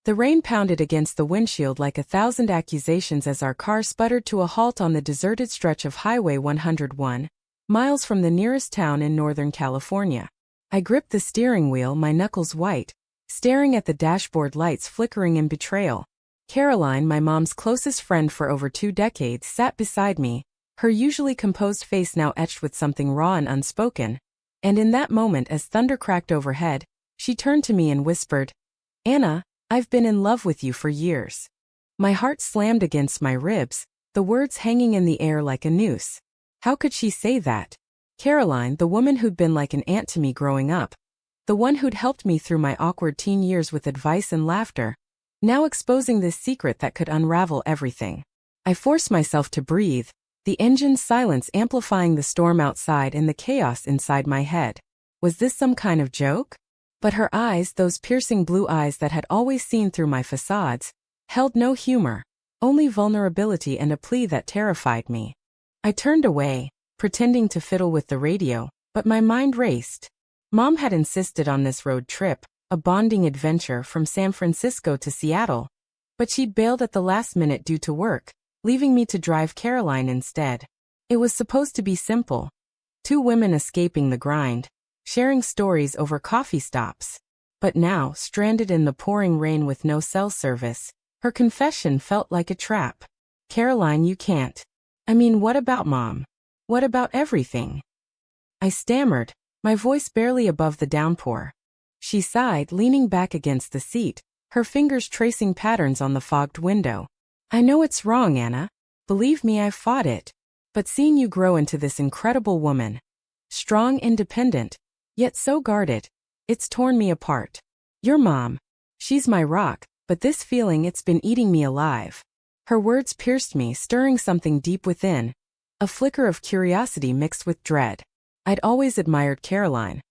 The rain pounded against the windshield like 1,000 accusations as our car sputtered to a halt on the deserted stretch of Highway 101, miles from the nearest town in Northern California. I gripped the steering wheel, my knuckles white, staring at the dashboard lights flickering in betrayal. Caroline, my mom's closest friend for over 2 decades, sat beside me, her usually composed face now etched with something raw and unspoken. And in that moment, as thunder cracked overhead, she turned to me and whispered, "Anna, I've been in love with you for years." My heart slammed against my ribs, the words hanging in the air like a noose. How could she say that? Caroline, the woman who'd been like an aunt to me growing up, the one who'd helped me through my awkward teen years with advice and laughter, now exposing this secret that could unravel everything. I forced myself to breathe, the engine's silence amplifying the storm outside and the chaos inside my head. Was this some kind of joke? But her eyes, those piercing blue eyes that had always seen through my facades, held no humor, only vulnerability and a plea that terrified me. I turned away, pretending to fiddle with the radio, but my mind raced. Mom had insisted on this road trip, a bonding adventure from San Francisco to Seattle, but she'd bailed at the last minute due to work, leaving me to drive Caroline instead. It was supposed to be simple. 2 women escaping the grind, sharing stories over coffee stops. But now, stranded in the pouring rain with no cell service, her confession felt like a trap. "Caroline, you can't. I mean, what about Mom? What about everything?" I stammered, my voice barely above the downpour. She sighed, leaning back against the seat, her fingers tracing patterns on the fogged window. "I know it's wrong, Anna. Believe me, I've fought it. But seeing you grow into this incredible woman, strong, independent, yet so guarded, it's torn me apart. Your mom, she's my rock, but this feeling, it's been eating me alive." Her words pierced me, stirring something deep within, a flicker of curiosity mixed with dread. I'd always admired Caroline.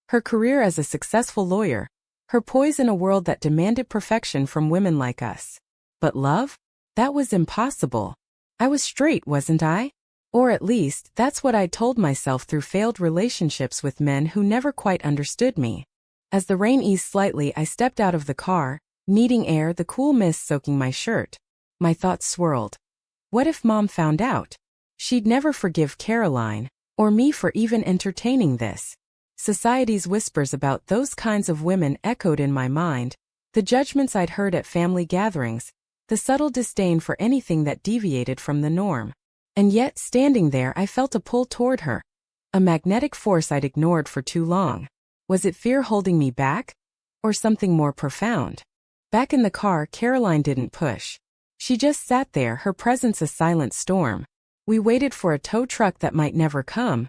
Her career as a successful lawyer, her poise in a world that demanded perfection from women like us. But love? That was impossible. I was straight, wasn't I? Or at least, that's what I'd told myself through failed relationships with men who never quite understood me. As the rain eased slightly, I stepped out of the car, needing air, the cool mist soaking my shirt. My thoughts swirled. What if Mom found out? She'd never forgive Caroline, or me for even entertaining this. Society's whispers about those kinds of women echoed in my mind, the judgments I'd heard at family gatherings, the subtle disdain for anything that deviated from the norm. And yet, standing there, I felt a pull toward her, a magnetic force I'd ignored for too long. Was it fear holding me back? Or something more profound? Back in the car, Caroline didn't push. She just sat there, her presence a silent storm. We waited for a tow truck that might never come,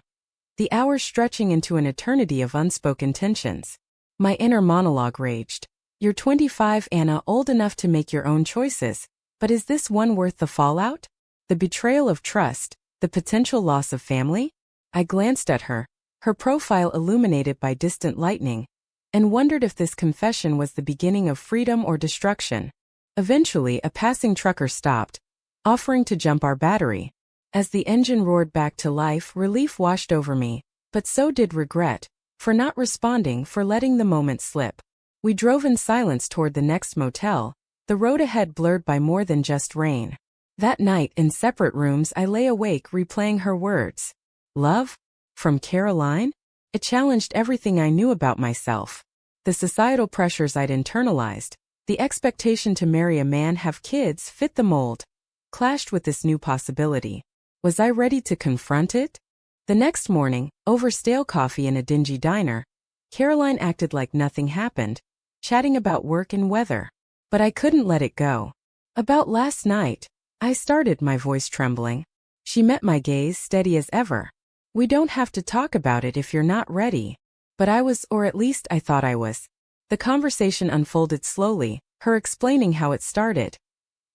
the hours stretching into an eternity of unspoken tensions. My inner monologue raged. "You're 25, Anna, old enough to make your own choices, but is this one worth the fallout? The betrayal of trust, the potential loss of family?" I glanced at her, her profile illuminated by distant lightning, and wondered if this confession was the beginning of freedom or destruction. Eventually, a passing trucker stopped, offering to jump our battery. As the engine roared back to life, relief washed over me, but so did regret, for not responding, for letting the moment slip. We drove in silence toward the next motel, the road ahead blurred by more than just rain. That night, in separate rooms, I lay awake replaying her words. Love? From Caroline? It challenged everything I knew about myself. The societal pressures I'd internalized, the expectation to marry a man, have kids, fit the mold, clashed with this new possibility. Was I ready to confront it? The next morning, over stale coffee in a dingy diner, Caroline acted like nothing happened, chatting about work and weather. But I couldn't let it go. "About last night," I started, my voice trembling. She met my gaze, steady as ever. "We don't have to talk about it if you're not ready." But I was, or at least I thought I was. The conversation unfolded slowly, her explaining how it started.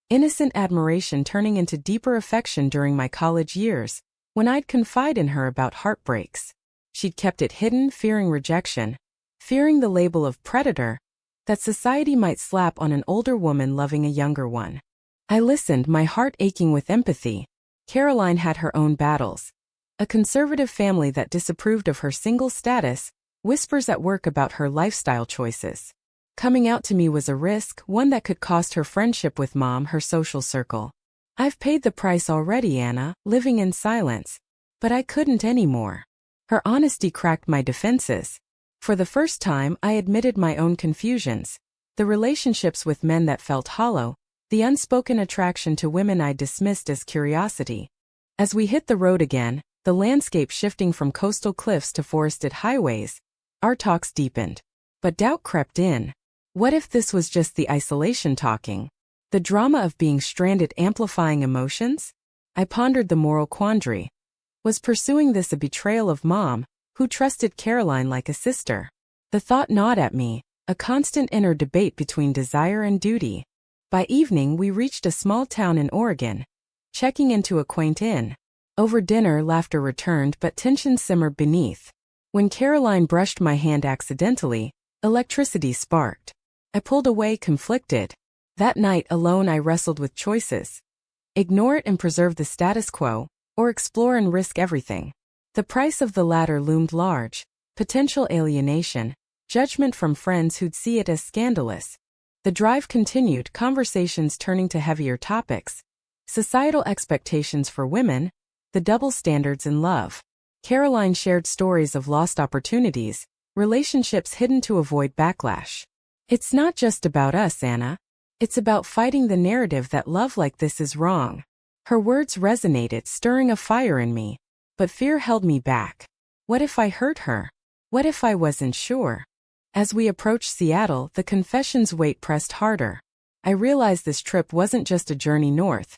Innocent admiration turning into deeper affection during my college years, when I'd confide in her about heartbreaks. She'd kept it hidden, fearing rejection, fearing the label of predator that society might slap on an older woman loving a younger one. I listened, my heart aching with empathy. Caroline had her own battles. A conservative family that disapproved of her single status, whispers at work about her lifestyle choices. Coming out to me was a risk, one that could cost her friendship with Mom, her social circle. I've paid the price already, Anna, living in silence. But I couldn't anymore. Her honesty cracked my defenses. For the first time, I admitted my own confusions. The relationships with men that felt hollow, the unspoken attraction to women I dismissed as curiosity. As we hit the road again, the landscape shifting from coastal cliffs to forested highways, our talks deepened. But doubt crept in. What if this was just the isolation talking? The drama of being stranded amplifying emotions? I pondered the moral quandary. Was pursuing this a betrayal of Mom, who trusted Caroline like a sister? The thought gnawed at me, a constant inner debate between desire and duty. By evening we reached a small town in Oregon, checking into a quaint inn. Over dinner laughter returned but tension simmered beneath. When Caroline brushed my hand accidentally, electricity sparked. I pulled away conflicted. That night alone I wrestled with choices. Ignore it and preserve the status quo, or explore and risk everything. The price of the latter loomed large. Potential alienation, judgment from friends who'd see it as scandalous. The drive continued, conversations turning to heavier topics. Societal expectations for women, the double standards in love. Caroline shared stories of lost opportunities, relationships hidden to avoid backlash. It's not just about us, Anna. It's about fighting the narrative that love like this is wrong. Her words resonated, stirring a fire in me. But fear held me back. What if I hurt her? What if I wasn't sure? As we approached Seattle, the confession's weight pressed harder. I realized this trip wasn't just a journey north.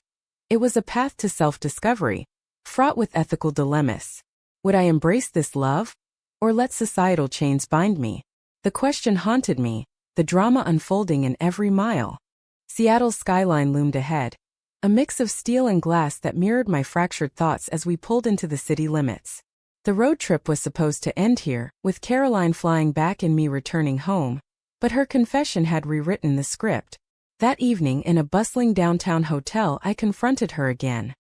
It was a path to self-discovery, fraught with ethical dilemmas. Would I embrace this love? Or let societal chains bind me? The question haunted me, the drama unfolding in every mile. Seattle's skyline loomed ahead, a mix of steel and glass that mirrored my fractured thoughts as we pulled into the city limits. The road trip was supposed to end here, with Caroline flying back and me returning home. But her confession had rewritten the script. That evening in a bustling downtown hotel I confronted her again.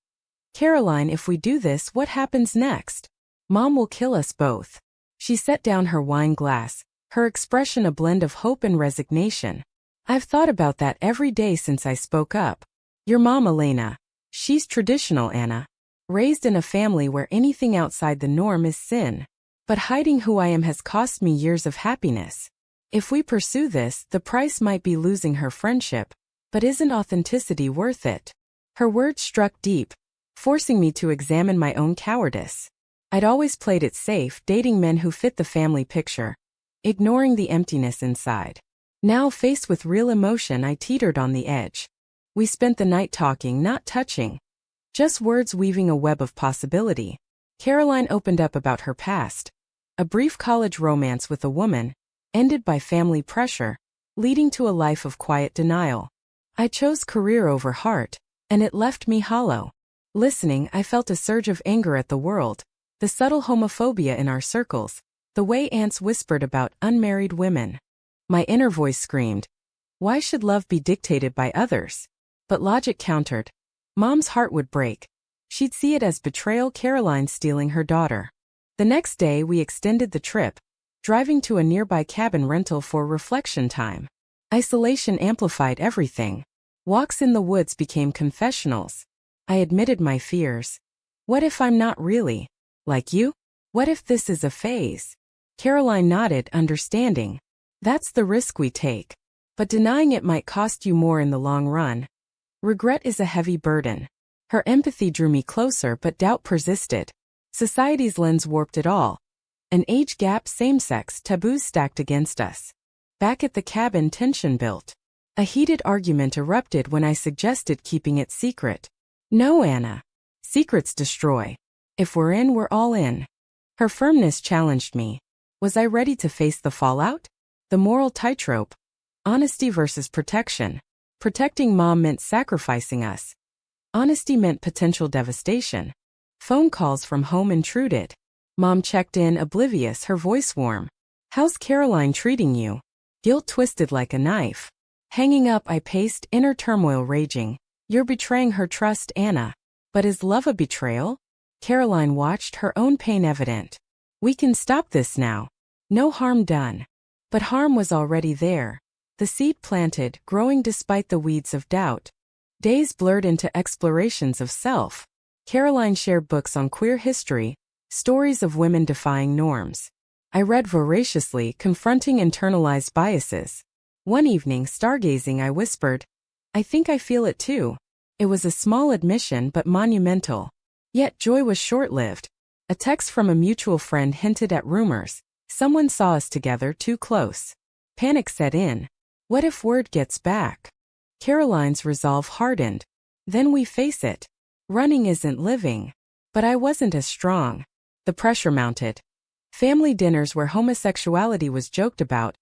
Caroline, if we do this, what happens next? Mom will kill us both. She set down her wine glass, her expression a blend of hope and resignation. I've thought about that every day since I spoke up. Your mom, Elena. She's traditional, Anna. Raised in a family where anything outside the norm is sin. But hiding who I am has cost me years of happiness. If we pursue this, the price might be losing her friendship. But isn't authenticity worth it? Her words struck deep, forcing me to examine my own cowardice. I'd always played it safe, dating men who fit the family picture, ignoring the emptiness inside. Now faced with real emotion, I teetered on the edge. We spent the night talking, not touching. Just words weaving a web of possibility. Caroline opened up about her past. A brief college romance with a woman, ended by family pressure, leading to a life of quiet denial. I chose career over heart, and it left me hollow. Listening, I felt a surge of anger at the world, the subtle homophobia in our circles, the way aunts whispered about unmarried women. My inner voice screamed, why should love be dictated by others? But logic countered. Mom's heart would break. She'd see it as betrayal, Caroline stealing her daughter. The next day we extended the trip, driving to a nearby cabin rental for reflection time. Isolation amplified everything. Walks in the woods became confessionals. I admitted my fears. What if I'm not really like you? What if this is a phase? Caroline nodded, understanding. That's the risk we take. But denying it might cost you more in the long run. Regret is a heavy burden. Her empathy drew me closer, but doubt persisted. Society's lens warped it all. An age gap, same-sex, taboos stacked against us. Back at the cabin, tension built. A heated argument erupted when I suggested keeping it secret. No, Anna. Secrets destroy. If we're in, we're all in. Her firmness challenged me. Was I ready to face the fallout? The moral tightrope. Honesty versus protection. Protecting Mom meant sacrificing us. Honesty meant potential devastation. Phone calls from home intruded. Mom checked in, oblivious, her voice warm. How's Caroline treating you? Guilt twisted like a knife. Hanging up, I paced, inner turmoil raging. You're betraying her trust, Anna. But is love a betrayal? Caroline watched, her own pain evident. We can stop this now. No harm done. But harm was already there. The seed planted, growing despite the weeds of doubt. Days blurred into explorations of self. Caroline shared books on queer history, stories of women defying norms. I read voraciously, confronting internalized biases. One evening, stargazing, I whispered, "I think I feel it too." It was a small admission but monumental. Yet joy was short-lived. A text from a mutual friend hinted at rumors. Someone saw us together too close. Panic set in. What if word gets back? Caroline's resolve hardened. Then we face it. Running isn't living. But I wasn't as strong. The pressure mounted. Family dinners where homosexuality was joked about.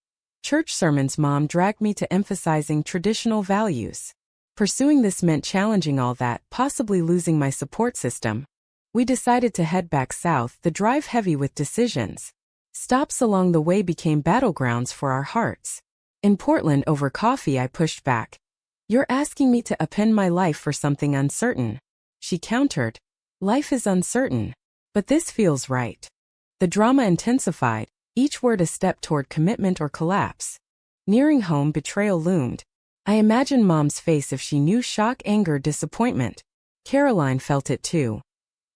Church sermons Mom dragged me to emphasizing traditional values. Pursuing this meant challenging all that, possibly losing my support system. We decided to head back south, the drive heavy with decisions. Stops along the way became battlegrounds for our hearts. In Portland, over coffee, I pushed back. "You're asking me to append my life for something uncertain." She countered. "Life is uncertain. But this feels right." The drama intensified, each word a step toward commitment or collapse. Nearing home, betrayal loomed. I imagined Mom's face if she knew: shock, anger, disappointment. Caroline felt it too.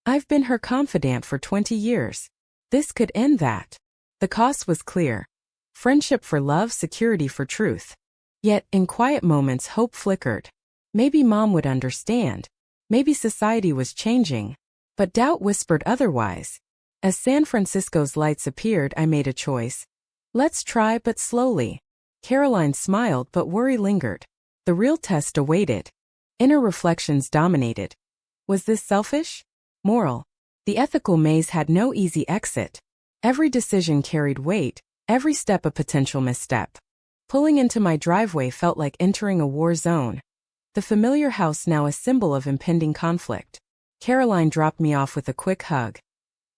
I've been her confidant for 20 years. This could end that. The cost was clear. Friendship for love, security for truth. Yet, in quiet moments, hope flickered. Maybe Mom would understand. Maybe society was changing. But doubt whispered otherwise. As San Francisco's lights appeared, I made a choice. Let's try, but slowly. Caroline smiled, but worry lingered. The real test awaited. Inner reflections dominated. Was this selfish? Moral? The ethical maze had no easy exit. Every decision carried weight, every step a potential misstep. Pulling into my driveway felt like entering a war zone. The familiar house now a symbol of impending conflict. Caroline dropped me off with a quick hug.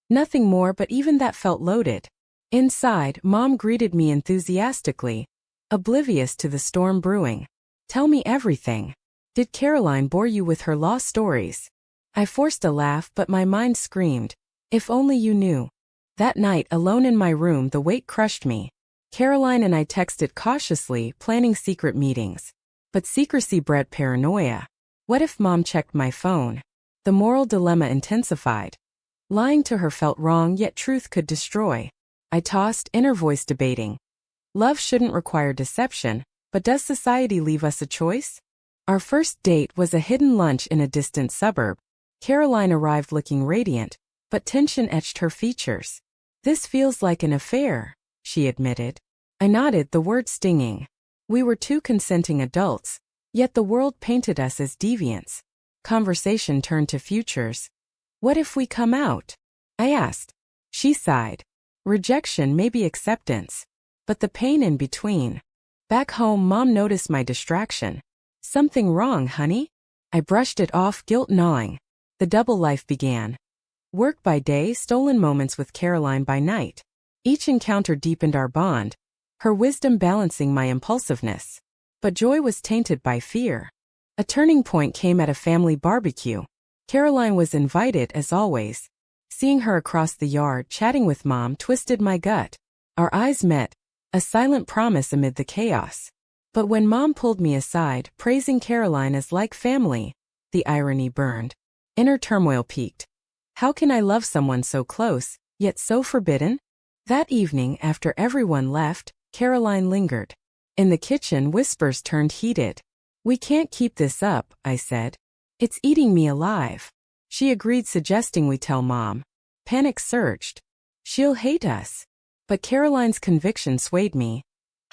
Nothing more, but even that felt loaded. Inside, Mom greeted me enthusiastically, oblivious to the storm brewing. "Tell me everything. Did Caroline bore you with her law stories?" I forced a laugh, but my mind screamed, "If only you knew." That night, alone in my room, the weight crushed me. Caroline and I texted cautiously, planning secret meetings. But secrecy bred paranoia. What if Mom checked my phone? The moral dilemma intensified. Lying to her felt wrong, yet truth could destroy. I tossed, inner voice debating. Love shouldn't require deception, but does society leave us a choice? Our first date was a hidden lunch in a distant suburb. Caroline arrived looking radiant, but tension etched her features. "This feels like an affair," she admitted. I nodded, the word stinging. We were two consenting adults, yet the world painted us as deviants. Conversation turned to futures. "What if we come out?" I asked. She sighed. "Rejection may be acceptance, but the pain in between." Back home, Mom noticed my distraction. "Something wrong, honey?" I brushed it off, guilt gnawing. The double life began. Work by day, stolen moments with Caroline by night. Each encounter deepened our bond, her wisdom balancing my impulsiveness. But joy was tainted by fear. A turning point came at a family barbecue. Caroline was invited, as always. Seeing her across the yard, chatting with Mom, twisted my gut. Our eyes met, a silent promise amid the chaos. But when Mom pulled me aside, praising Caroline as like family, the irony burned. Inner turmoil peaked. How can I love someone so close, yet so forbidden? That evening, after everyone left, Caroline lingered. In the kitchen, whispers turned heated. "We can't keep this up," I said. "It's eating me alive." She agreed, suggesting we tell Mom. Panic surged. "She'll hate us." But Caroline's conviction swayed me.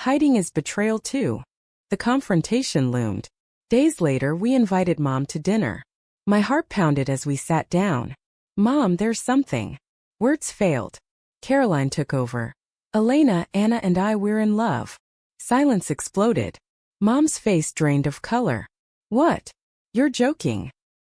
Hiding is betrayal too. The confrontation loomed. Days later, we invited Mom to dinner. My heart pounded as we sat down. "Mom, there's something." Words failed. Caroline took over. "Elena, Anna and we're in love." Silence exploded. Mom's face drained of color. "What? You're joking."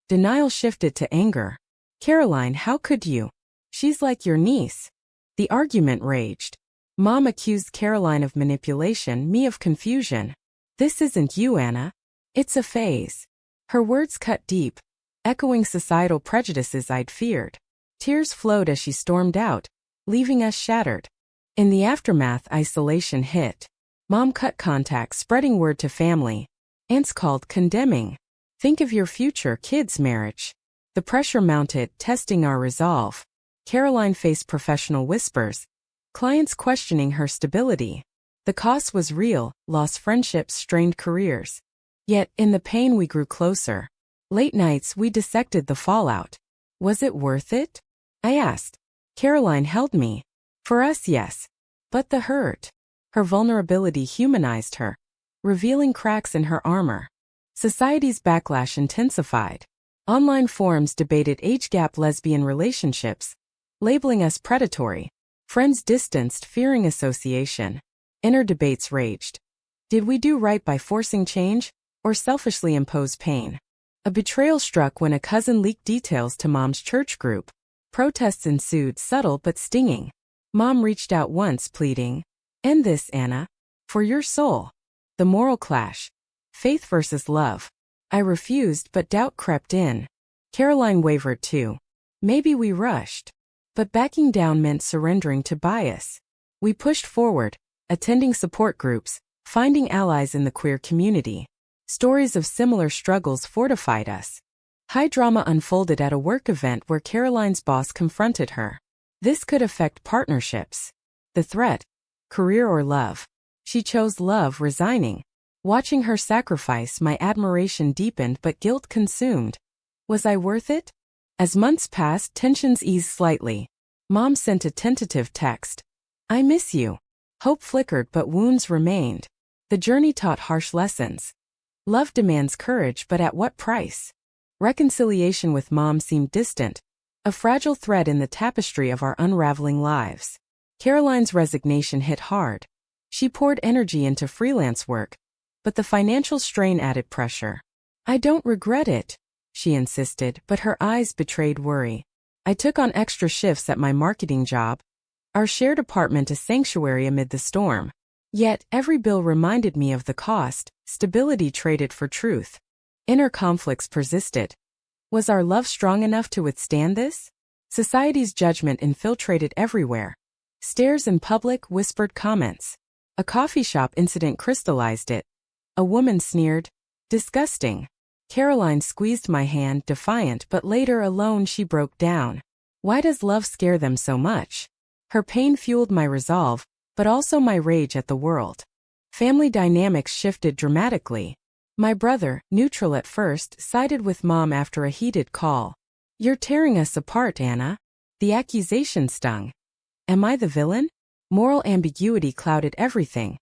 Denial shifted to anger. "Caroline, how could you? She's like your niece." The argument raged. Mom accused Caroline of manipulation, me of confusion. "This isn't you, Anna. It's a phase." Her words cut deep, echoing societal prejudices I'd feared. Tears flowed as she stormed out, leaving us shattered. In the aftermath, isolation hit. Mom cut contact, spreading word to family. Aunts called, condemning. Think of your future kids' marriage. The pressure mounted, testing our resolve. Caroline faced professional whispers. Clients questioning her stability. The cost was real, lost friendships, strained careers. Yet, in the pain we grew closer. Late nights we dissected the fallout. Was it worth it? I asked. Caroline held me. For us, yes. But the hurt. Her vulnerability humanized her, revealing cracks in her armor. Society's backlash intensified. Online forums debated age-gap lesbian relationships, labeling us predatory. Friends distanced, fearing association. Inner debates raged. Did we do right by forcing change, or selfishly impose pain? A betrayal struck when a cousin leaked details to Mom's church group. Protests ensued, subtle but stinging. Mom reached out once, pleading, "End this, Anna. For your soul." The moral clash. Faith versus love. I refused, but doubt crept in. Caroline wavered too. Maybe we rushed. But backing down meant surrendering to bias. We pushed forward, attending support groups, finding allies in the queer community. Stories of similar struggles fortified us. High drama unfolded at a work event where Caroline's boss confronted her. This could affect partnerships. The threat: career or love. She chose love, resigning. Watching her sacrifice, my admiration deepened but guilt consumed. Was I worth it? As months passed, tensions eased slightly. Mom sent a tentative text. "I miss you." Hope flickered but wounds remained. The journey taught harsh lessons. Love demands courage, but at what price? Reconciliation with Mom seemed distant, a fragile thread in the tapestry of our unraveling lives. Caroline's resignation hit hard. She poured energy into freelance work, but the financial strain added pressure. "I don't regret it," she insisted, but her eyes betrayed worry. I took on extra shifts at my marketing job, our shared apartment a sanctuary amid the storm. Yet, every bill reminded me of the cost, stability traded for truth. Inner conflicts persisted. Was our love strong enough to withstand this? Society's judgment infiltrated everywhere. Stares in public, whispered comments. A coffee shop incident crystallized it. A woman sneered, "Disgusting." Caroline squeezed my hand, defiant, but later alone she broke down. Why does love scare them so much? Her pain fueled my resolve, but also my rage at the world. Family dynamics shifted dramatically. My brother, neutral at first, sided with Mom after a heated call. "You're tearing us apart, Anna." The accusation stung. Am I the villain? Moral ambiguity clouded everything.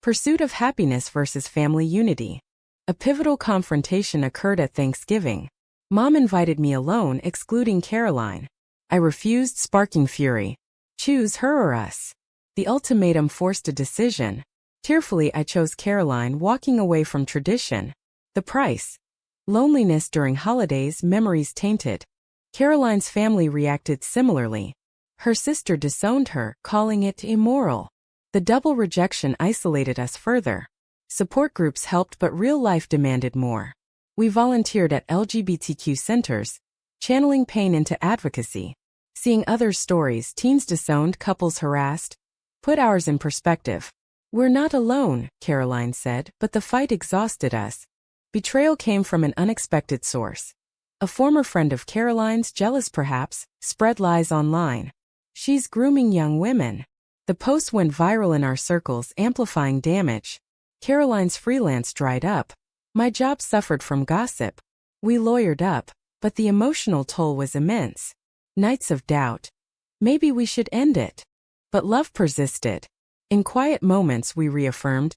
Pursuit of happiness versus family unity. A pivotal confrontation occurred at Thanksgiving. Mom invited me alone, excluding Caroline. I refused, sparking fury. Choose her or us. The ultimatum forced a decision. Tearfully I chose Caroline, walking away from tradition. The price: loneliness during holidays, memories tainted. Caroline's family reacted similarly. Her sister disowned her, calling it immoral. The double rejection isolated us further. Support groups helped, but real life demanded more. We volunteered at LGBTQ centers, channeling pain into advocacy. Seeing others' stories, teens disowned, couples harassed, put ours in perspective. "We're not alone," Caroline said, but the fight exhausted us. Betrayal came from an unexpected source. A former friend of Caroline's, jealous perhaps, spread lies online. "She's grooming young women." The post went viral in our circles, amplifying damage. Caroline's freelance dried up. My job suffered from gossip. We lawyered up, but the emotional toll was immense. Nights of doubt. Maybe we should end it. But love persisted. In quiet moments we reaffirmed,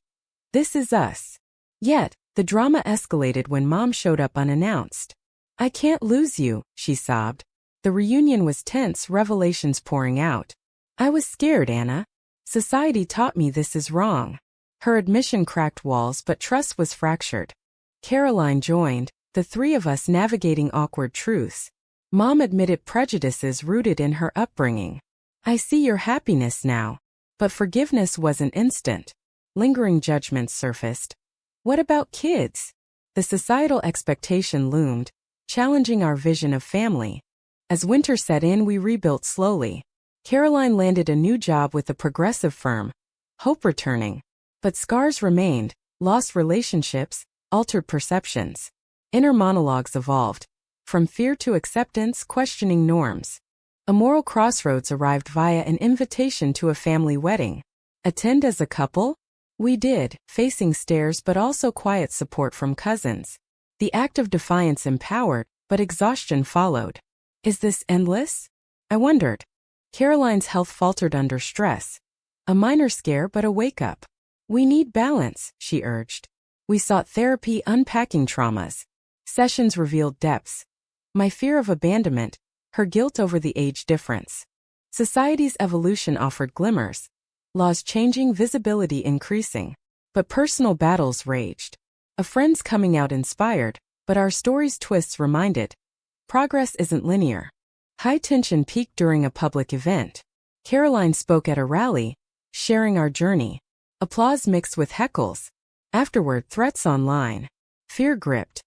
"This is us." Yet, the drama escalated when Mom showed up unannounced. "I can't lose you," she sobbed. The reunion was tense, revelations pouring out. "I was scared, Anna. Society taught me this is wrong." Her admission cracked walls, but trust was fractured. Caroline joined, the three of us navigating awkward truths. Mom admitted prejudices rooted in her upbringing. "I see your happiness now." But forgiveness wasn't instant. Lingering judgments surfaced. What about kids? The societal expectation loomed, challenging our vision of family. As winter set in, we rebuilt slowly. Caroline landed a new job with a progressive firm, hope returning. But scars remained, lost relationships, altered perceptions. Inner monologues evolved, from fear to acceptance, questioning norms. A moral crossroads arrived via an invitation to a family wedding. Attend as a couple? We did, facing stares but also quiet support from cousins. The act of defiance empowered, but exhaustion followed. Is this endless? I wondered. Caroline's health faltered under stress. A minor scare but a wake-up. We need balance, she urged. We sought therapy unpacking traumas. Sessions revealed depths. My fear of abandonment, her guilt over the age difference. Society's evolution offered glimmers. Laws changing, visibility increasing. But personal battles raged. A friend's coming out inspired, but our story's twists reminded. Progress isn't linear. High tension peaked during a public event. Caroline spoke at a rally, sharing our journey. Applause mixed with heckles. Afterward, threats online. Fear gripped.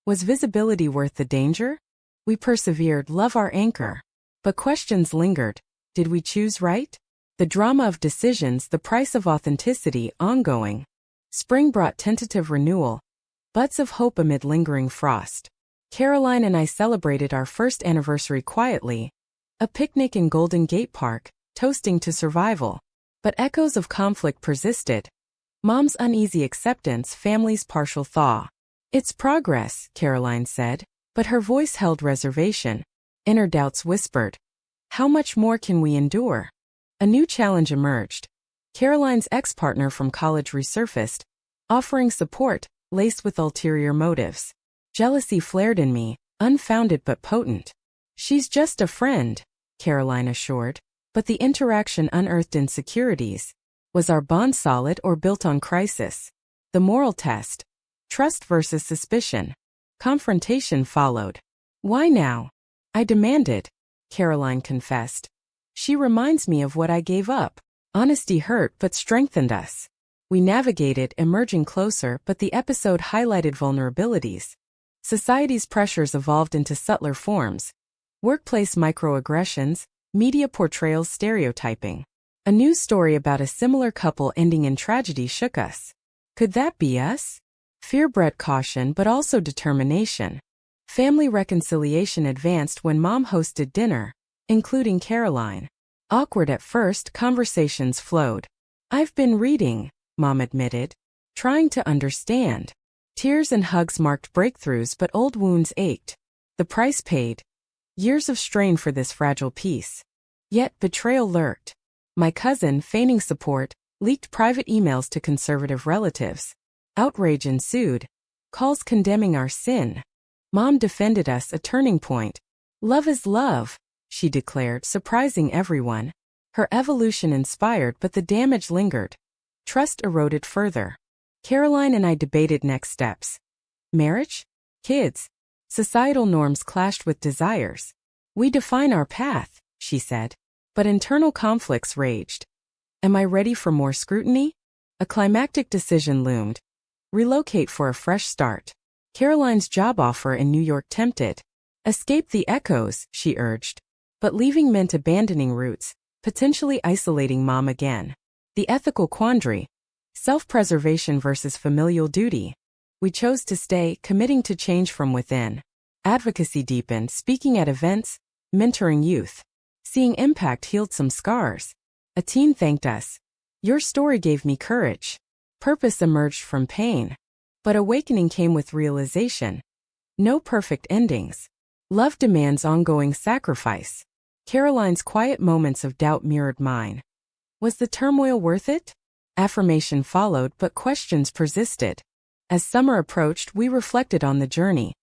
Was visibility worth the danger? We persevered, love our anchor. But questions lingered. Did we choose right? The drama of decisions, the price of authenticity, ongoing. Spring brought tentative renewal. Buds of hope amid lingering frost. Caroline and I celebrated our first anniversary quietly. A picnic in Golden Gate Park, toasting to survival. But echoes of conflict persisted. Mom's uneasy acceptance, family's partial thaw. It's progress, Caroline said, but her voice held reservation. Inner doubts whispered. How much more can we endure? A new challenge emerged. Caroline's ex-partner from college resurfaced, offering support, laced with ulterior motives. Jealousy flared in me, unfounded but potent. She's just a friend, Caroline assured, but the interaction unearthed insecurities. Was our bond solid or built on crisis? The moral test. Trust versus suspicion. Confrontation followed. Why now? I demanded, Caroline confessed. She reminds me of what I gave up. Honesty hurt but strengthened us. We navigated, emerging closer, but the episode highlighted vulnerabilities. Society's pressures evolved into subtler forms. Workplace microaggressions, media portrayals, stereotyping. A news story about a similar couple ending in tragedy shook us. Could that be us? Fear bred caution but also determination. Family reconciliation advanced when Mom hosted dinner, including Caroline. Awkward at first, conversations flowed. I've been reading, Mom admitted, trying to understand. Tears and hugs marked breakthroughs but old wounds ached. The price paid. Years of strain for this fragile peace. Yet betrayal lurked. My cousin, feigning support, leaked private emails to conservative relatives. Outrage ensued. Calls condemning our sin. Mom defended us, a turning point. Love is love, she declared, surprising everyone. Her evolution inspired but the damage lingered. Trust eroded further. Caroline and I debated next steps. Marriage? Kids? Societal norms clashed with desires. We define our path, she said. But internal conflicts raged. Am I ready for more scrutiny? A climactic decision loomed. Relocate for a fresh start. Caroline's job offer in New York tempted. Escape the echoes, she urged. But leaving meant abandoning roots, potentially isolating Mom again. The ethical quandary. Self-preservation versus familial duty. We chose to stay, committing to change from within. Advocacy deepened, speaking at events, mentoring youth. Seeing impact healed some scars. A teen thanked us. Your story gave me courage. Purpose emerged from pain. But awakening came with realization. No perfect endings. Love demands ongoing sacrifice. Caroline's quiet moments of doubt mirrored mine. Was the turmoil worth it? Affirmation followed, but questions persisted. As summer approached, we reflected on the journey.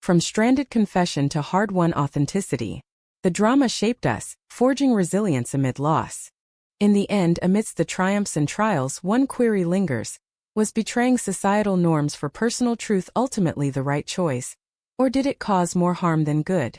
From stranded confession to hard-won authenticity. The drama shaped us, forging resilience amid loss. In the end, amidst the triumphs and trials, one query lingers. Was betraying societal norms for personal truth ultimately the right choice? Or did it cause more harm than good?